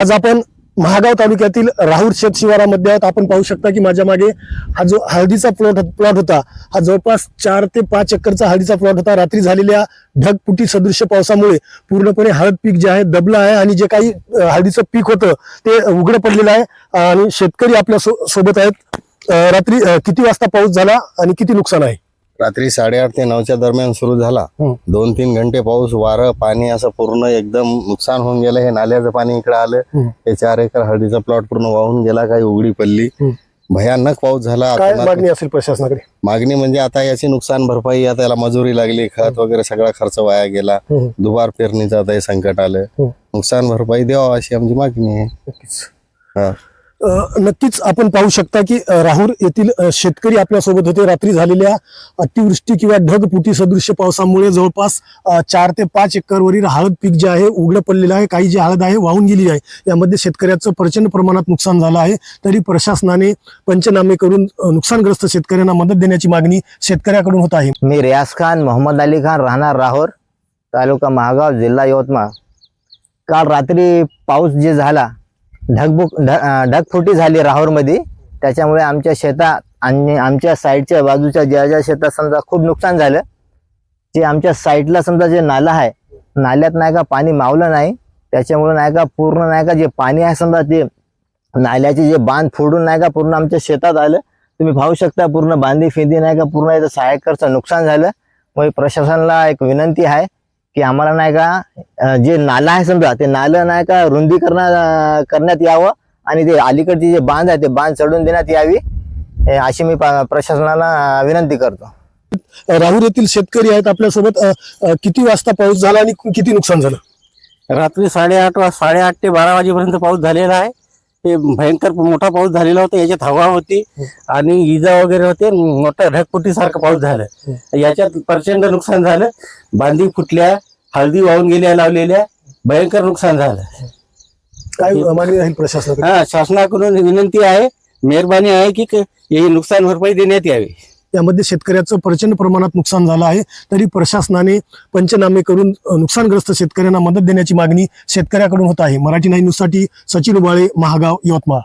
आज आपण महागाव तालुक्यातील राहुर शेत शिवारामध्ये आहोत। आपण पाहू शकता की माझ्या मागे हा जो हळदीचा प्लॉट होता, हा जवळपास 4 ते 5 एकरचा हळदीचा प्लॉट होता। रात्री झालेल्या ढगफुटी सदृश्य पावसामुळे पूर्णपणे हळद पीक जे आहे दबलं आहे आणि जे काही हळदीचं पीक होतं ते उघडं पडलेलं आहे आणि शेतकरी आपल्या सोबत आहेत। रात्री किती वाजता पाऊस झाला आणि किती नुकसान आहे? रात्री 8:30 ते 9च्या दरम्यान सुरू झाला। 2-3 घंटे पाऊस, वारं, पाणी असं पूर्ण एकदम नुकसान होऊन गेलं। हे नाल्याचं पाणी इकडे आलं, हे 4 एकर हळदीचा प्लॉट पूर्ण वाहून गेला, काही उघडी पडली। भयानक पाऊस झाला। काय मागणी असेल प्रशासनाकडे? मागणी म्हणजे आता याची नुकसान भरपाई, आता याला मजुरी लागली, खत वगैरे सगळा खर्च वाया गेला, दुबार पेरणीचं आता हे संकट आलं, नुकसान भरपाई द्यावा अशी आमची मागणी आहे। नक्कीच आपण पाहू शकता की राहुर येथील शेतकरी आपल्या सोबत होते। रात्री झालेल्या अतिवृष्टी किंवा ढगफुटी सदृश्य पावसामुळे जवळपास 4 ते 5 एकरवरील हळद पीक जे आहे उघडं पडलेलं आहे। काही जी हळद आहे वाहून गेली आहे। यामध्ये शेतकऱ्याचं प्रचंड प्रमाणात नुकसान झालं आहे। तरी प्रशासनाने पंचनामे करून नुकसानग्रस्त शेतकऱ्यांना मदत देण्याची मागणी शेतकऱ्याकडून होत आहे। मी रियाज खान, मोहम्मद अली खान, राहणार राहुर, तालुका महागाव, जिल्हा यवतमाळ। काल रात्री पाऊस जे झाला, ढगफुटी झाली राहुरमध्ये, त्याच्यामुळे आमच्या शेतात आणि आमच्या साईडच्या बाजूच्या ज्या शेतात समजा खूप नुकसान झालं। जे आमच्या साईडला समजा जे नाला आहे, नाल्यात नाही का पाणी मावलं नाही, त्याच्यामुळे नाही का पूर्ण नाही का जे पाणी आहे समजा ते नाल्याचे जे बांध फोडून नाही का पूर्ण आमच्या शेतात आलं। तुम्ही पाहू शकता पूर्ण बांधी फिंदी नाही का पूर्ण याचं 6 एकरचं नुकसान झालं। मग प्रशासनाला एक विनंती आहे की आम्हाला नाही का जे नाला आहे समजा ते नालं नाही का रुंदीकरण करण्यात यावं आणि ते अलीकडचे जे बांध आहे ते बांध चढून देण्यात यावी, अशी मी प्रशासनाला विनंती करतो। राहुर येथील शेतकरी आहेत आपल्यासोबत। किती वाजता पाऊस झाला आणि किती नुकसान झालं? रात्री 8:30 ते 12 वाजेपर्यंत पाऊस झालेला आहे। हे भयंकर मोठा पाऊस झालेला होता, याच्यात हवा होती आणि इजा वगैरे होते, मोठा ढगफुटी सारखं पाऊस झालं। याच्यात प्रचंड नुकसान झालं, बांधी फुटल्या, हळदी वाहून गेल्या लावलेल्या, भयंकर नुकसान झालं। काय मागणी राहील प्रशासनाकडे? शासनाकडून विनंती आहे, मेहरबानी आहे की हे नुकसान भरपाई देण्यात यावी। यामध्ये शेतकऱ्याचं प्रचंड प्रमाणात नुकसान झालं आहे। तरी प्रशासनाने पंचनामे करून नुकसानग्रस्त शेतकऱ्यांना मदत देण्याची मागणी शेतकऱ्याकडून होत आहे। मराठी 9 न्यूजसाठी सचिन उबाळे, महागाव, यवतमाळ।